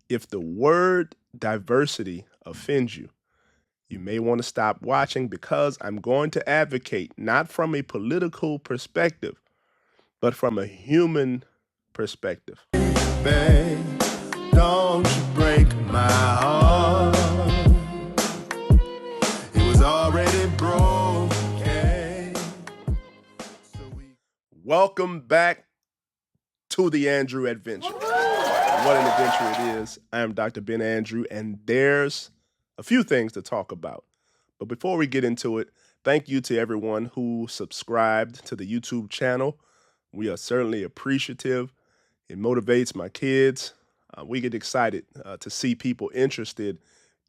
If the word diversity offends you, you may want to stop watching because I'm going to advocate not from a political perspective, but from a human perspective. Babe, don't you break my heart. It was already broken. Welcome back to the Andrew Adventure. What an adventure it is. I am Dr. Ben Andrew, and there's a few things to talk about. But before we get into it, thank you to everyone who subscribed to the YouTube channel. We are certainly appreciative. It motivates my kids. We get excited to see people interested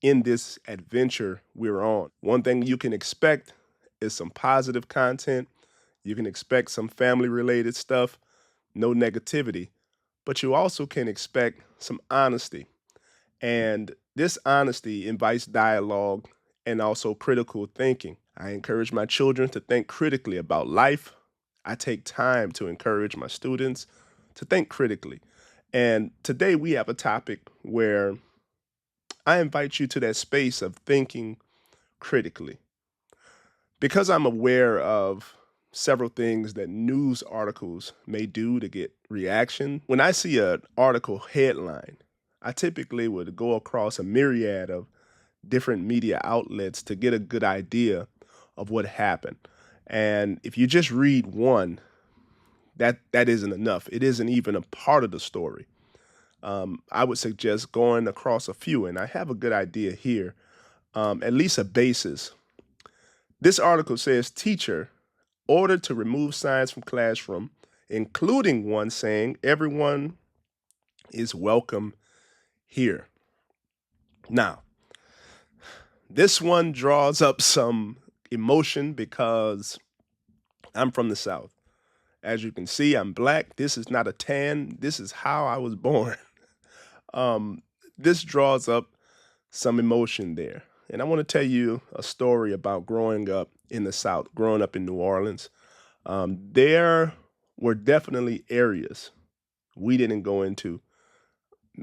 in this adventure we're on. One thing you can expect is some positive content. You can expect some family-related stuff, no negativity, but you also can expect some honesty. And this honesty invites dialogue and also critical thinking. I encourage my children to think critically about life. I take time to encourage my students to think critically. And today we have a topic where I invite you to that space of thinking critically. Because I'm aware of several things that news articles may do to get reaction, when I see an article headline, I typically would go across a myriad of different media outlets to get a good idea of what happened. And if you just read one, that isn't enough. It isn't even a part of the story. I would suggest going across a few, and I have a good idea here, at least a basis. This article says teacher ordered to remove signs from classroom, including one saying everyone is welcome here. Now, this one draws up some emotion because I'm from the South. As you can see, I'm black. This is not a tan. This is how I was born. This draws up some emotion there. And I want to tell you a story about growing up in the South, growing up in New Orleans. There were definitely areas we didn't go into,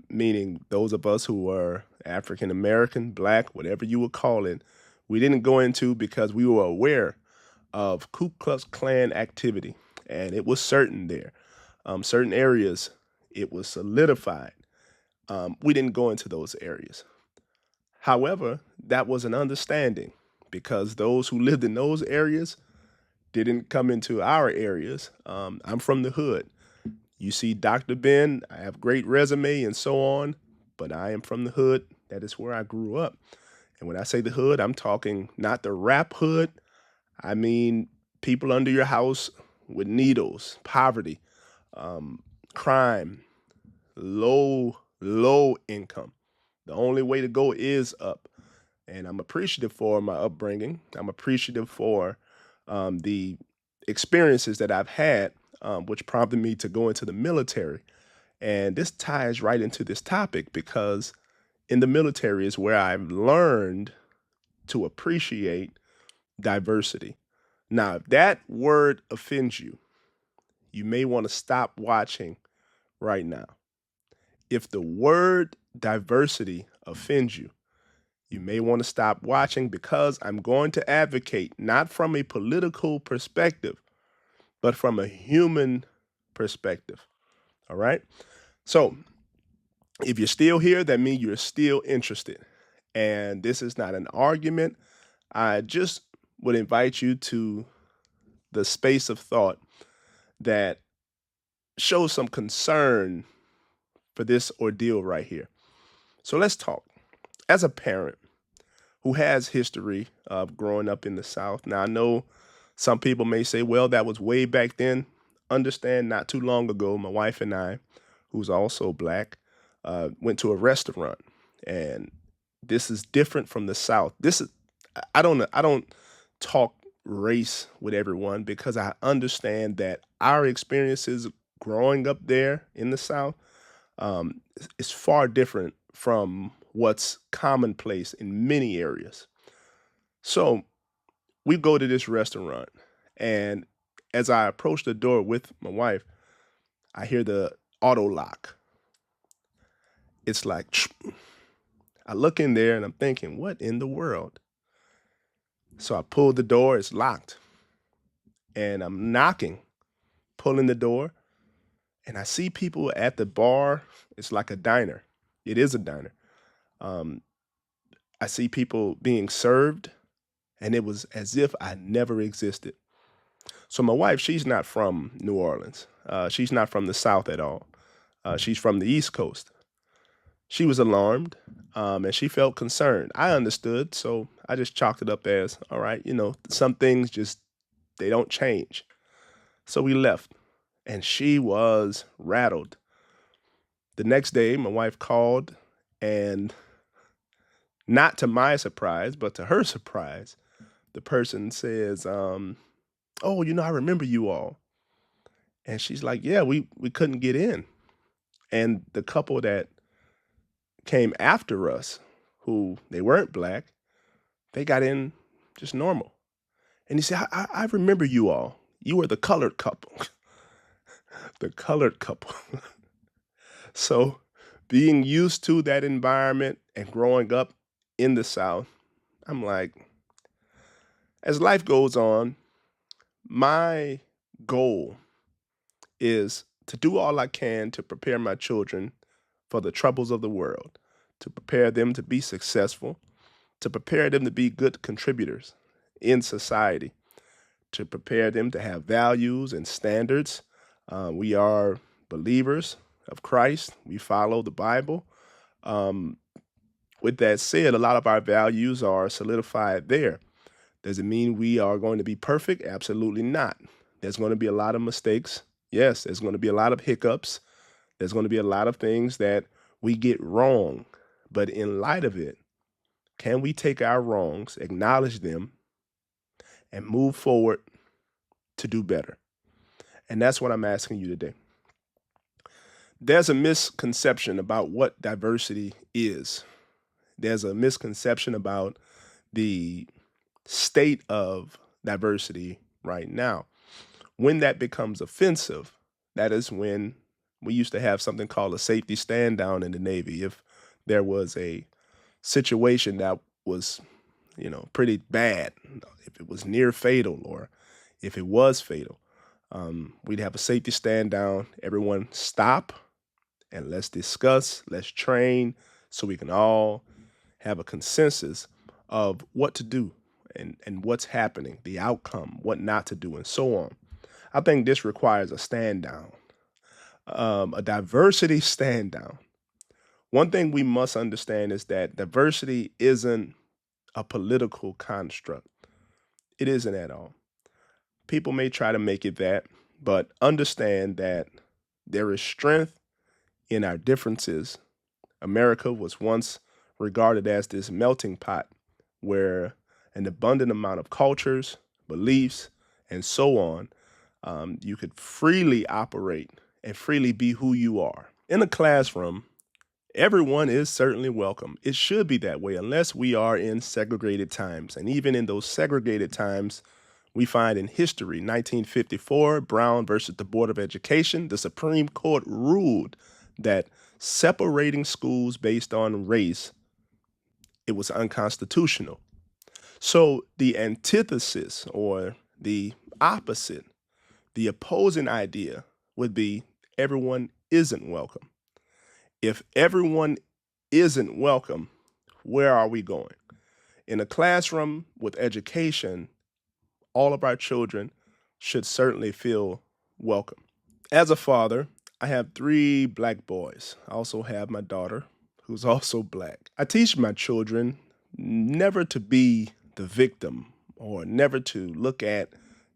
meaning those of us who were African American, black, whatever you would call it, we didn't go into because we were aware of Ku Klux Klan activity. And it was certain there. Certain areas, it was solidified. We didn't go into those areas. However, that was an understanding because those who lived in those areas didn't come into our areas. I'm from the hood. You see Dr. Ben, I have great resume and so on, but I am from the hood. That is where I grew up. And when I say the hood, I'm talking not the rap hood. I mean people under your house with needles, poverty, crime, low income. The only way to go is up. And I'm appreciative for my upbringing. I'm appreciative for the experiences that I've had, which prompted me to go into the military. And this ties right into this topic because in the military is where I've learned to appreciate diversity. Now, if that word offends you, you may want to stop watching right now. If the word diversity offends you, you may want to stop watching because I'm going to advocate not from a political perspective, but from a human perspective. All right? So, if you're still here, that means you're still interested. And this is not an argument. I just would invite you to the space of thought that shows some concern for this ordeal right here. So let's talk. As a parent who has history of growing up in the South, now I know some people may say, well, that was way back then. Understand, not too long ago, my wife and I, who's also black, went to a restaurant, and this is different from the South. I don't talk race with everyone because I understand that our experiences growing up there in the South is far different from what's commonplace in many areas. So we go to this restaurant, and as I approach the door with my wife, I hear the auto lock. it's like, I look in there and I'm thinking, what in the world? So I pull the door, it's locked, and I'm knocking, pulling the door, and I see people at the bar. It's like a diner. It is a diner. Um, I see people being served, and it was as if I never existed. So my wife, she's not from New Orleans. She's not from the South at all. She's from the East Coast. She was alarmed, and she felt concerned. I understood, so I just chalked it up as, all right, some things just they don't change. So we left, and she was rattled. The next day, my wife called, and not to my surprise, but to her surprise, the person says, "Oh, I remember you all." And she's like, "Yeah, we couldn't get in." And the couple that came after us, who they weren't black, they got in just normal. And he said, I remember you all. You were the colored couple." The colored couple. So being used to that environment and growing up in the South, I'm like, as life goes on, my goal is to do all I can to prepare my children for the troubles of the world, to prepare them to be successful, to prepare them to be good contributors in society, to prepare them to have values and standards. We are believers of Christ. We follow the Bible. Um, with that said, a lot of our values are solidified there. Does it mean we are going to be perfect? Absolutely not. There's going to be a lot of mistakes. Yes, there's going to be a lot of hiccups. There's going to be a lot of things that we get wrong. But in light of it, can we take our wrongs, acknowledge them, and move forward to do better? And that's what I'm asking you today. There's a misconception about what diversity is. There's a misconception about the state of diversity right now. When that becomes offensive, that is when we used to have something called a safety stand down in the Navy. If there was a situation that was, pretty bad, if it was near fatal or if it was fatal, we'd have a safety stand down. Everyone stop and let's discuss, let's train so we can all have a consensus of what to do and what's happening, the outcome, what not to do, and so on. I think this requires a stand down, a diversity stand down. One thing we must understand is that diversity isn't a political construct. It isn't at all. People may try to make it that, but understand that there is strength in our differences. America was once regarded as this melting pot where an abundant amount of cultures, beliefs, and so on, you could freely operate and freely be who you are. In a classroom, everyone is certainly welcome. It should be that way unless we are in segregated times. And even in those segregated times, we find in history, 1954, Brown versus the Board of Education, the Supreme Court ruled that separating schools based on race, it was unconstitutional. So the antithesis or the opposite, the opposing idea would be everyone isn't welcome. If everyone isn't welcome, where are we going? In a classroom with education, all of our children should certainly feel welcome. As a father, I have 3 black boys. I also have my daughter, who's also black. I teach my children never to be the victim or never to look at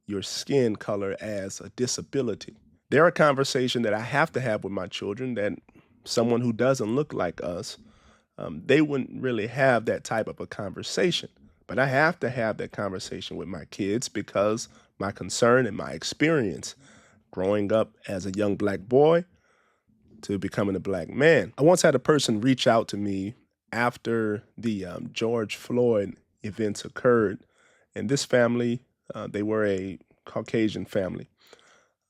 your skin color as a disability. There are conversations that I have to have with my children that someone who doesn't look like us, they wouldn't really have that type of a conversation. But I have to have that conversation with my kids because my concern and my experience growing up as a young black boy to becoming a black man. I once had a person reach out to me after the George Floyd events occurred. And this family, they were a Caucasian family.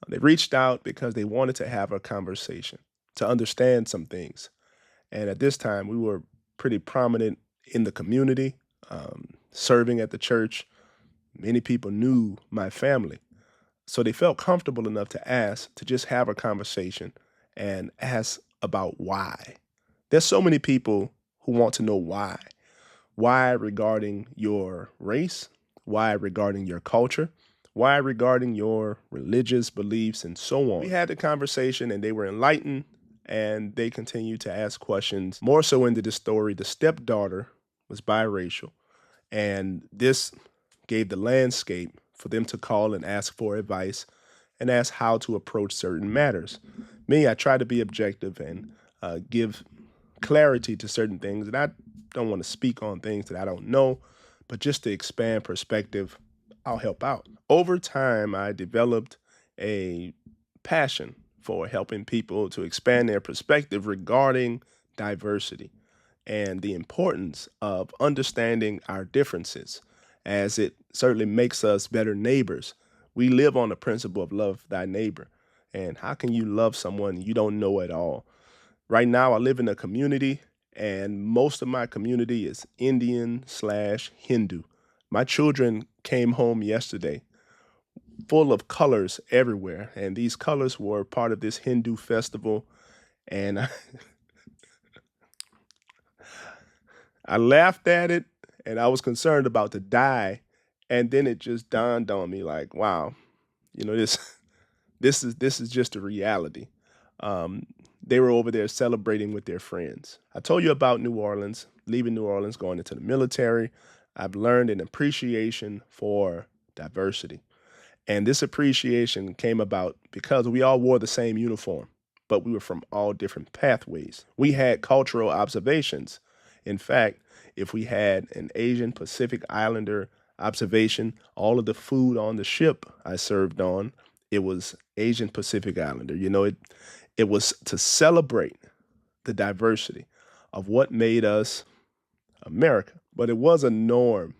They reached out because they wanted to have a conversation, to understand some things. And at this time, we were pretty prominent in the community, serving at the church. Many people knew my family. So they felt comfortable enough to ask, to just have a conversation and ask about why. There's so many people who want to know why. Why regarding your race? Why regarding your culture? Why regarding your religious beliefs and so on? We had the conversation and they were enlightened and they continued to ask questions. More so into the story, the stepdaughter was biracial, and this gave the landscape for them to call and ask for advice and ask how to approach certain matters. Me, I try to be objective and give clarity to certain things, and I don't want to speak on things that I don't know, but just to expand perspective, I'll help out. Over time, I developed a passion for helping people to expand their perspective regarding diversity and the importance of understanding our differences, as it certainly makes us better neighbors. We live on the principle of love thy neighbor. And how can you love someone you don't know at all? Right now, I live in a community, and most of my community is Indian/Hindu. My children came home yesterday full of colors everywhere, and these colors were part of this Hindu festival. And I laughed at it, and I was concerned about to die. And then it just dawned on me, like, wow, this this is just a reality. Um, they were over there celebrating with their friends. I told you about New Orleans, leaving New Orleans, going into the military. I've learned an appreciation for diversity. And this appreciation came about because we all wore the same uniform, but we were from all different pathways. We had cultural observations. In fact, if we had an Asian Pacific Islander observation, all of the food on the ship I served on, it was Asian Pacific Islander. It was to celebrate the diversity of what made us America. But it was a norm,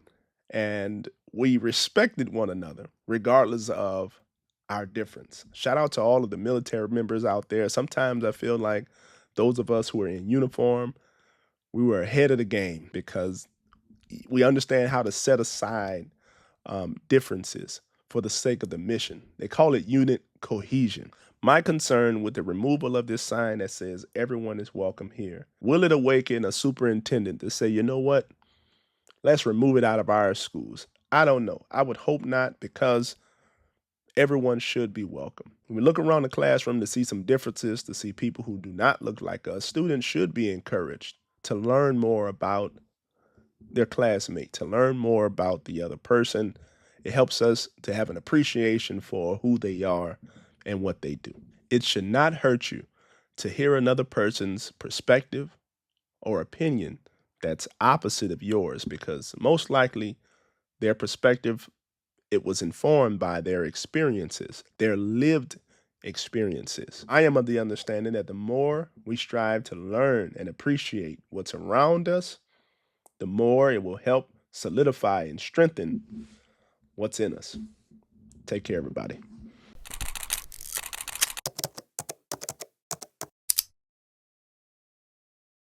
and we respected one another regardless of our difference. Shout out to all of the military members out there. Sometimes I feel like those of us who are in uniform, we were ahead of the game because we understand how to set aside differences for the sake of the mission. They call it unit cohesion. My concern with the removal of this sign that says everyone is welcome here, will it awaken a superintendent to say, you know what? Let's remove it out of our schools. I don't know. I would hope not, because everyone should be welcome. When we look around the classroom to see some differences, to see people who do not look like us, students should be encouraged to learn more about their classmate, to learn more about the other person. It helps us to have an appreciation for who they are and what they do. It should not hurt you to hear another person's perspective or opinion that's opposite of yours, because most likely their perspective, it was informed by their experiences, their lived experiences. I am of the understanding that the more we strive to learn and appreciate what's around us, the more it will help solidify and strengthen what's in us. Take care, everybody.